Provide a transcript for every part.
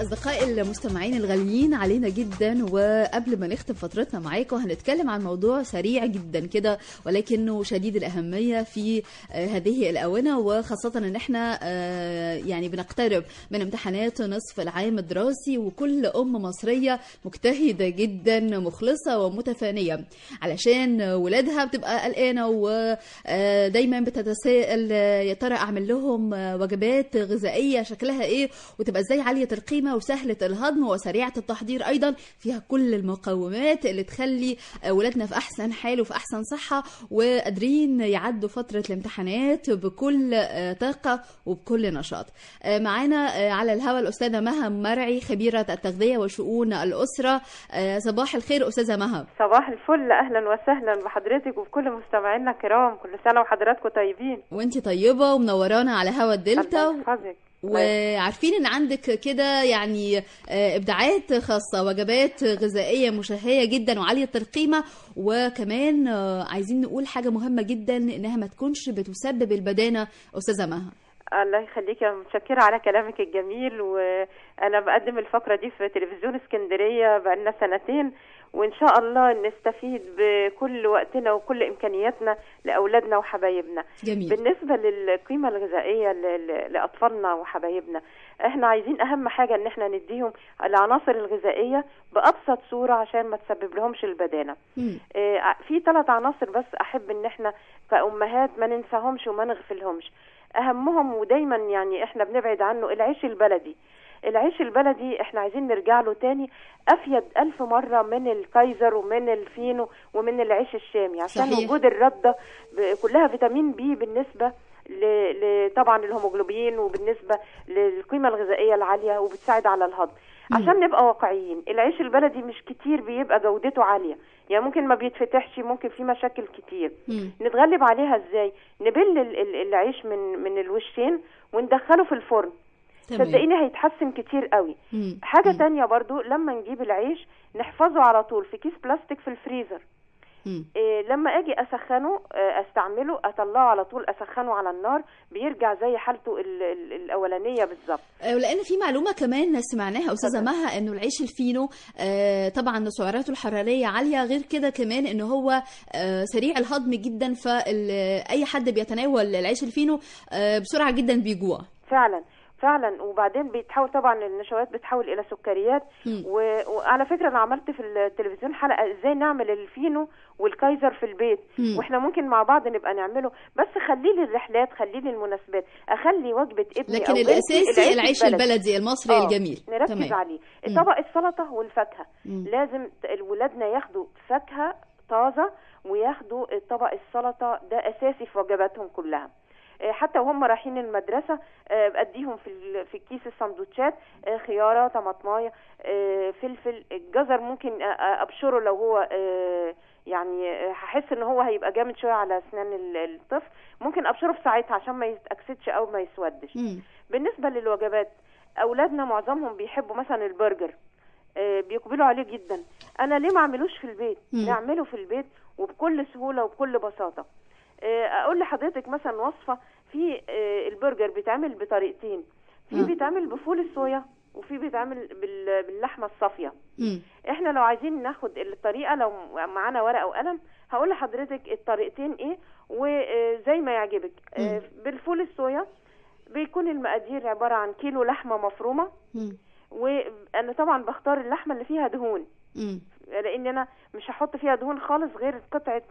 أصدقائي المستمعين الغاليين علينا جدا، وقبل ما نختم فترتنا معاكم هنتكلم عن موضوع سريع جدا كده ولكنه شديد الأهمية في هذه الآونة، وخاصة ان احنا يعني بنقترب من امتحانات نصف العام الدراسي، وكل أم مصرية مجتهدة جدا مخلصة ومتفانية علشان ولادها بتبقى قلقانة ودايما بتتساءل يا ترى أعمل لهم وجبات غذائية شكلها ايه وتبقى ازاي عالية القيمة وسهلة الهضم وسريعة التحضير، أيضا فيها كل المقومات اللي تخلي ولادنا في أحسن حال وفي أحسن صحة وقادرين يعدوا فترة الامتحانات بكل طاقة وبكل نشاط. معانا على الهواء الأستاذة مها مرعي، خبيرة التغذية وشؤون الأسرة. صباح الخير أستاذة مها. صباح الفل، أهلا وسهلا بحضرتك وبكل مستمعينا الكرام، كل سنة وحضراتكم طيبين. وانتي طيبة ومنورانا على هوا الدلتا. الله يحفظك. وعارفين ان عندك كده يعني ابداعات خاصه، وجبات غذائيه مشهيه جدا وعاليه القيمه، وكمان عايزين نقول حاجه مهمه جدا انها ما تكونش بتسبب البدانه. استاذه مها الله يخليك، انا متشكره على كلامك الجميل، وانا بقدم الفقره دي في تلفزيون اسكندريه بقالنا سنتين، وان شاء الله نستفيد بكل وقتنا وكل امكانياتنا لاولادنا وحبايبنا. جميل. بالنسبه للقيمه الغذائيه لاطفالنا وحبايبنا، احنا عايزين اهم حاجه ان احنا نديهم العناصر الغذائيه بابسط صوره عشان ما تسبب لهمش البدانه. في 3 عناصر بس احب ان احنا كامهات ما ننساهمش وما نغفلهمش. اهمهم ودايما يعني احنا بنبعد عنه العيش البلدي. العيش البلدي احنا عايزين نرجع له تاني افيد 1000 مرة من الكايزر ومن الفينو ومن العيش الشامي، عشان صحيح. وجود الردة كلها فيتامين بي بالنسبة طبعا الهيموجلوبين، وبالنسبة للقيمة الغذائية العالية، وبتساعد على الهضم. عشان نبقى واقعيين، العيش البلدي مش كتير بيبقى جودته عالية، يعني ممكن ما بيتفتحش، ممكن في مشاكل كتير. نتغلب عليها ازاي؟ نبل العيش من الوشين وندخله في الفرن، صدقيني هيتحسن كتير قوي. حاجة تانية برضو، لما نجيب العيش نحفظه على طول في كيس بلاستيك في الفريزر. لما اجي اسخنه استعمله اطلعه على طول اسخنه على النار، بيرجع زي حالته الاولانيه بالظبط. ولان في معلومه كمان سمعناها استاذه مها، انه العيش الفينو طبعا سعراته الحراريه عاليه، غير كده كمان انه هو سريع الهضم جدا، فاي حد بيتناول العيش الفينو بسرعه جدا بيجوع فعلا. وبعدين بيتحول طبعا النشويات بتحول الى سكريات. وعلى فكره انا عملت في التلفزيون حلقه ازاي نعمل الفينو والكايزر في البيت، واحنا ممكن مع بعض نبقى نعمله، بس خليه للرحلات، خليه للمناسبات، اخلي وجبه ابني لكن الاساسي العيش البلدي المصري الجميل نركز تمام. عليه طبق السلطه والفاكهه. لازم ولادنا ياخدوا فاكهه طازه وياخدوا طبق السلطه، ده اساسي في وجباتهم كلها. حتى وهم رايحين المدرسه اديهم في كيس السندوتشات خياره، طماطمايه، فلفل، الجزر ممكن ابشره لو هو يعني هحس ان هو هيبقى جامد شويه على اسنان الطفل، ممكن ابشره في ساعتها عشان ما يتاكسدش او ما يسودش. بالنسبه للوجبات، اولادنا معظمهم بيحبوا مثلا البرجر، بيقبلوا عليه جدا. انا ليه ما اعملوش في البيت؟ نعمله في البيت وبكل سهوله وبكل بساطه. اقول لحضرتك مثلا وصفه في البرجر بيتعمل بطريقتين، في بيتعمل بفول الصويا وفي بيتعمل باللحمه الصافيه. احنا لو عايزين ناخد الطريقه، لو معانا ورقه وقلم هقول لحضرتك الطريقتين ايه وزي ما يعجبك. بالفول الصويا بيكون المقادير عباره عن كيلو لحمه مفرومه، وانا طبعا بختار اللحمه اللي فيها دهون، لان انا مش هحط فيها دهون خالص غير قطعه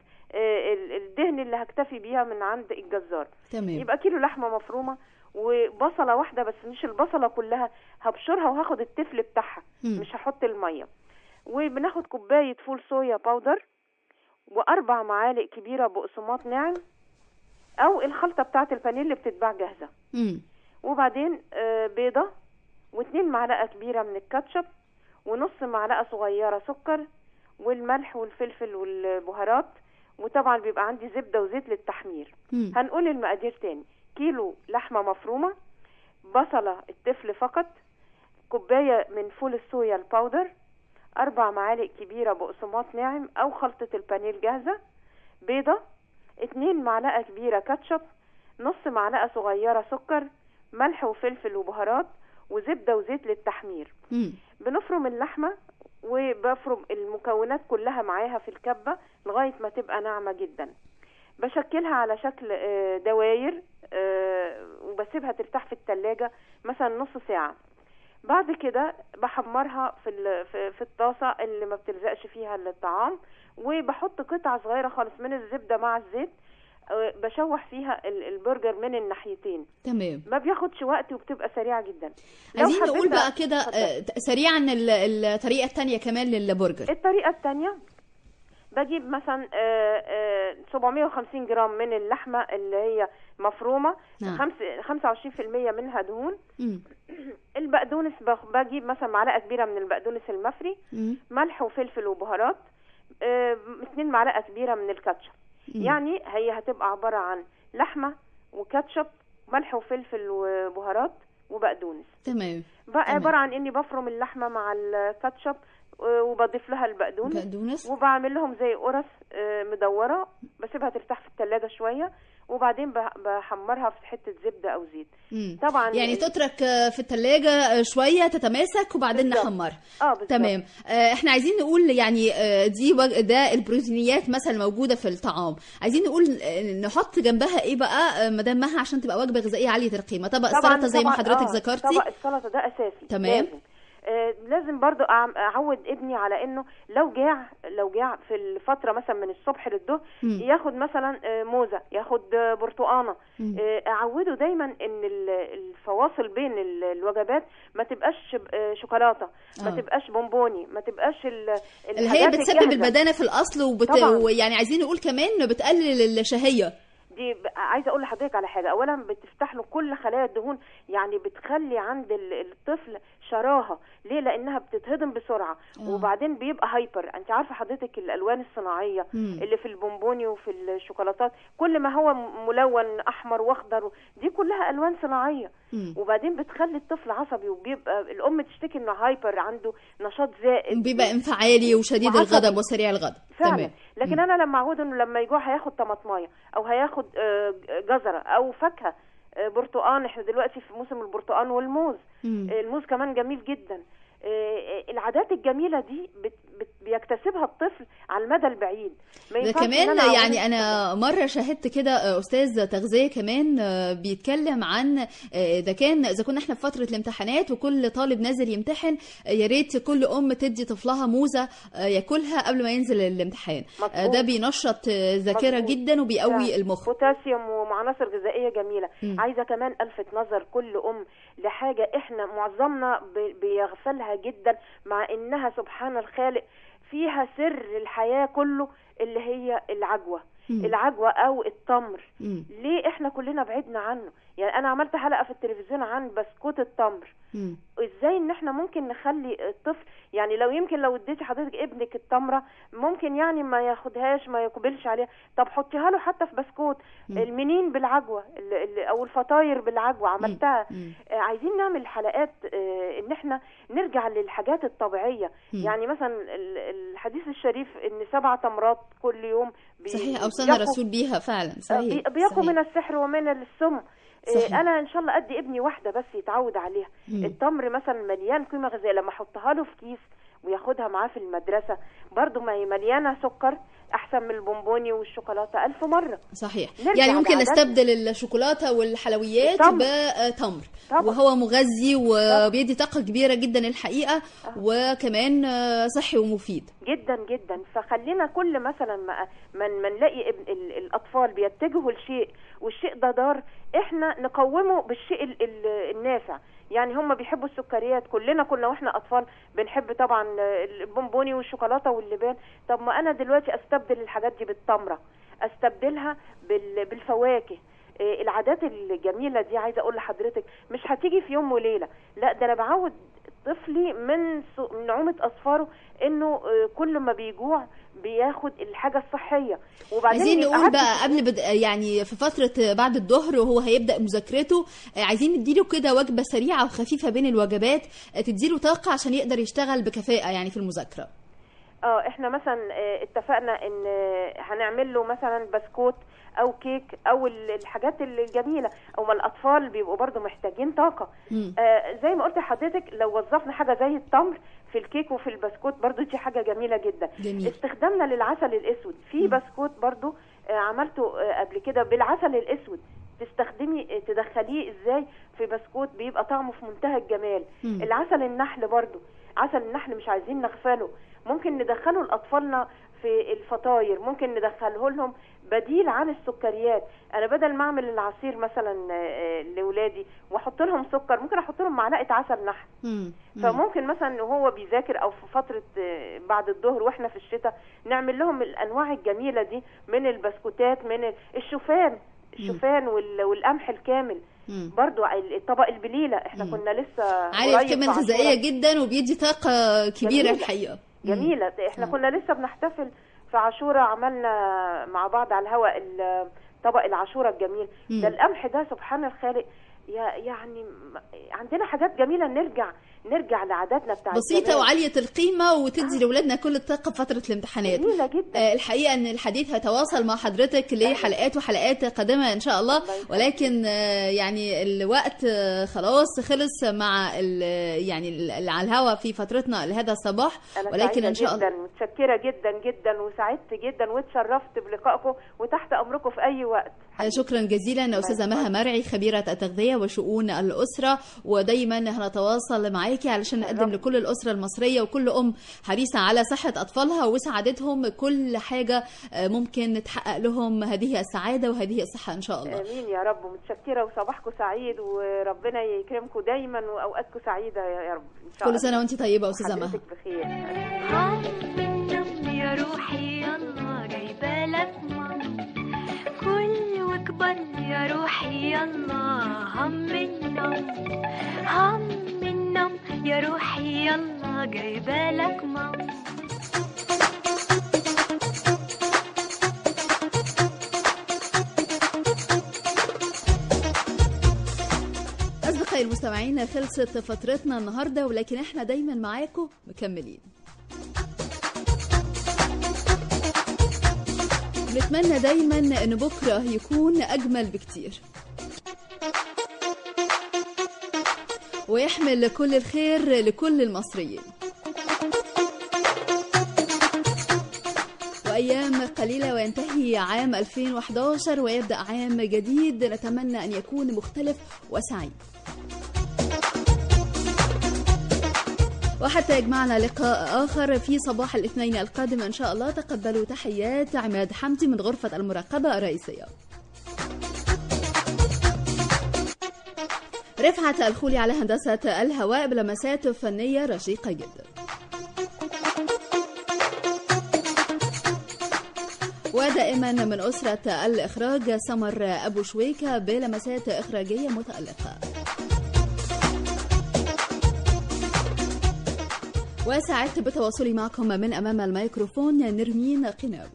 الدهن اللي هكتفي بيها من عند الجزار. تمام. يبقى كيلو لحمه مفرومه وبصله واحده بس، مش البصله كلها، هبشرها وهاخد التفل بتاعها، مش هحط الميه. وبناخد كوبايه فول صويا باودر، و4 معالق كبيره بقسماط ناعم، او الخلطه بتاعه البانيه اللي بتتباع جاهزه. وبعدين بيضه، و2 معلقه كبيره من الكاتشب، ونص معلقه صغيره سكر، والملح والفلفل والبهارات، وطبعا بيبقى عندي زبده وزيت للتحمير. هنقول المقادير تاني: كيلو لحمه مفرومه، بصله التفل فقط، كوبايه من فول الصويا الباودر، 4 معالق كبيره بقسماط ناعم او خلطه البانيه الجاهزه، بيضه، 2 معلقه كبيره كاتشب، نص معلقه صغيره سكر، ملح وفلفل وبهارات، وزبده وزيت للتحمير. بنفرم اللحمه وبفرم المكونات كلها معاها في الكبه لغايه ما تبقى ناعمه جدا. بشكلها على شكل دواير وبسيبها ترتاح في التلاجة مثلا نص ساعة. بعد كده بحمرها في الطاسة اللي ما بتلزقش فيها الطعام، وبحط قطعة صغيرة خالص من الزبدة مع الزيت، بشوح فيها البرجر من الناحيتين. تمام. ما بياخدش وقت وبتبقى سريعة جدا. عايزين نقول بقى كده سريعا الطريقة التانية كمان للبرجر. الطريقة التانية بجيب مثلا 750 جرام من اللحمة اللي هي مفرومة، 25% منها دهون. البقدونس بجيب مثلا معلقة كبيرة من البقدونس المفري، ملح وفلفل وبهارات، 2 معلقة كبيرة من الكاتشب. يعني هي هتبقى عبارة عن لحمة وكاتشب، ملح وفلفل وبهارات وبقدونس. تمام. عبارة عن اني بفرم اللحمة مع الكاتشب وبضيف لها البقدونس وبعمل لهم زي قرص مدورة، بسيبها ترتاح في الثلاجة شوية، وبعدين بحمرها في حتة زبدة أو زيت. طبعا يعني تترك في الثلاجة شوية تتماسك وبعدين نحمرها. تمام. احنا عايزين نقول يعني ده البروتينيات مثلا موجودة في الطعام، عايزين نقول نحط جنبها ايه بقى مدام مها عشان تبقى وجبة غذائية عالية القيمة؟ طبق السلطة زي ما حضرتك ذكرتي. طبق السلطة ده أساسي. تمام. لازم برضو اعود ابني على انه لو جاع في الفتره مثلا من الصبح للظهر ياخد مثلا موزه، ياخد برتقانه. اعوده دايما ان الفواصل بين الوجبات ما تبقاش شوكولاته، ما تبقاش بونبوني، ما تبقاش اللي هي بتسبب البدانه في الاصل ويعني عايزين نقول كمان بتقلل الشهيه. دي عايزه اقول لحضرتك على حاجه، اولا بتفتح له كل خلايا الدهون، يعني بتخلي عند الطفل شراهه. ليه؟ لانها بتتهضم بسرعه. وبعدين بيبقى هايبر. انت عارفه حضرتك الالوان الصناعيه اللي في البونبوني وفي الشوكولاتات، كل ما هو ملون احمر واخضر، دي كلها الوان صناعيه. وبعدين بتخلي الطفل عصبي، وبيبقى الام تشتكي انه هايبر، عنده نشاط زائد، بيبقى انفعالي وشديد الغضب وسريع الغضب. فعلا. تمام. لكن انا لما اعوده انه لما يجوع هياخد طماطمايه او هياخد جزره او فاكهه، برتقان. احنا دلوقتي في موسم البرتقان والموز. الموز كمان جميل جدا. العادات الجميلة دي بيكتسبها الطفل على المدى البعيد. ده كمان يعني أنا مرة شاهدت كده أستاذ تغذية كمان بيتكلم عن إذا كنا إحنا في فترة الامتحانات وكل طالب نازل يمتحن، يا ريت كل أم تدي طفلها موزة ياكلها قبل ما ينزل الامتحان. ده بينشط ذاكرة جدا وبيقوي المخ. بوتاسيوم وعناصر غذائية جميلة. عايزة كمان ألفت نظر كل أم لحاجة إحنا معظمنا بيغفلها جدا، مع إنها سبحان الخالق فيها سر الحياة كله، اللي هي العجوة. العجوة أو التمر. ليه إحنا كلنا بعدنا عنه؟ يعني أنا عملت حلقة في التلفزيون عن بسكوت التمر. إزاي إن إحنا ممكن نخلي الطفل، يعني لو اديتي حضرتك ابنك التمرة ممكن يعني ما ياخدهاش، ما يقبلش عليها. طب حطيها له حتى في بسكوت. المنين بالعجوة أو الفطاير بالعجوة عملتها. عايزين نعمل حلقات إن إحنا نرجع للحاجات الطبيعية. يعني مثلا الحديث الشريف إن 7 تمرات كل يوم صحيح أوصانا الرسول بيها فعلا. صحيح. بيقوا من السحر ومن السم. انا ان شاء الله ادي ابني واحده بس يتعود عليها. التمر مثلا مليان قيمه غذائيه، لما احطها له في كيس وياخدها معاه في المدرسه، برضو ما هي مليانه سكر، احسن من البونبوني والشوكولاته 1000 مره. صحيح. يعني ممكن نستبدل الشوكولاته والحلويات بتمر، وهو مغذي وبيدي طاقه كبيره جدا الحقيقه. وكمان صحي ومفيد جدا جدا. فخلينا كل مثلا ما نلاقي الاطفال بيتجهوا لشيء والشيء ده ضار، احنا نقومه بالشيء النافع. يعني هم بيحبوا السكريات، كلنا كنا واحنا اطفال بنحب طبعا البونبوني والشوكولاته واللبان. طب ما انا دلوقتي استبدل الحاجات دي بالتمره، استبدلها بالفواكه. العادات الجميله دي عايزه اقول لحضرتك مش هتيجي في يوم وليله، لا ده انا بعود طفلي من نعومه اصفاره انه كل ما بيجوع بياخد الحاجه الصحيه. وبعدين عايزين نقول بقى قبل يعني في فتره بعد الظهر وهو هيبدا مذاكرته، عايزين نديله كده وجبه سريعه وخفيفه بين الوجبات تديله طاقه عشان يقدر يشتغل بكفاءه يعني في المذاكره. احنا مثلا اتفقنا ان هنعمل له مثلا بسكوت او كيك او الحاجات الجميله، او ما الاطفال بيبقوا برضو محتاجين طاقه. زي ما قلت لحضرتك، لو وظفنا حاجه زي التمر في الكيك وفي البسكوت برضو دي حاجه جميله جدا. جميل. استخدامنا للعسل الاسود في بسكوت برضو عملته قبل كده بالعسل الاسود، تدخليه ازاي في بسكوت بيبقى طعمه في منتهى الجمال. العسل النحل برضو، عسل النحل مش عايزين نغفله، ممكن ندخله لاطفالنا في الفطاير، ممكن ندخله لهم بديل عن السكريات. انا بدل ما اعمل العصير مثلا لاولادي واحط لهم سكر، ممكن احط لهم معلقه عسل نحل. فممكن مثلا وهو بيذاكر او في فتره بعد الظهر واحنا في الشتاء نعمل لهم الانواع الجميله دي من البسكوتات، من الشوفان والقمح الكامل. برضو طبق البليله احنا كنا لسه عالي القيمه الغذائيه جدا وبيدي طاقه كبيره جميلة. الحقيقه جميله. احنا كنا لسه بنحتفل في عاشوراء، عملنا مع بعض على الهواء طبق العاشوراء الجميل ده. القمح ده سبحان الخالق، يعني عندنا حاجات جميله نرجع لعاداتنا بتاعت بسيطه زمان. وعاليه القيمه وتدي لاولادنا كل الطاقه في فتره الامتحانات. جميله جدا. الحقيقه ان الحديث هيتواصل مع حضرتك لحلقات وحلقات قادمه ان شاء الله، ولكن يعني الوقت خلاص خلص مع يعني على الهوا في فترتنا لهذا الصباح. ولكن ان شاء الله متشكره جدا جدا وسعدت جدا واتشرفت بلقائكم وتحت امركم في اي وقت. شكرا جزيلا استاذه مها مرعي، خبيره التغذيه وشؤون الاسره، ودايما هنتواصل معاكي علشان نقدم لكل الاسره المصريه وكل ام حريصه على صحه اطفالها وسعادتهم كل حاجه ممكن تحقق لهم هذه السعاده وهذه الصحه ان شاء الله. امين يا رب. متشكره وصباحكم سعيد وربنا يكرمكم دايما واوقاتكم سعيده يا رب ان شاء الله. كل سنه وانت طيبه استاذه مها. حضرتك بخير. يا روحي يلا جايبه لك ماما، كل وكبر يا روحي يلا هم النوم يا روحي يلا جايبه لك ماما. أصدقائي المستمعين، خلصت فترتنا النهارده، ولكن احنا دايما معاكم مكملين. نتمنى دايما ان بكره يكون اجمل بكتير ويحمل كل الخير لكل المصريين. وأيام قليلة وينتهي عام 2011 ويبدأ عام جديد نتمنى أن يكون مختلف وسعيد. وحتى يجمعنا لقاء آخر في صباح الاثنين القادم إن شاء الله، تقبلوا تحيات عماد حمدي من غرفة المراقبة الرئيسية. رفعت الخولي على هندسة الهواء بلمسات فنية رشيقة جدا. ودائما من أسرة الإخراج سمر أبو شويكة بلمسات إخراجية متألقة. وسعدت بتواصلي معكم من أمام الميكروفون نرمين قناوي.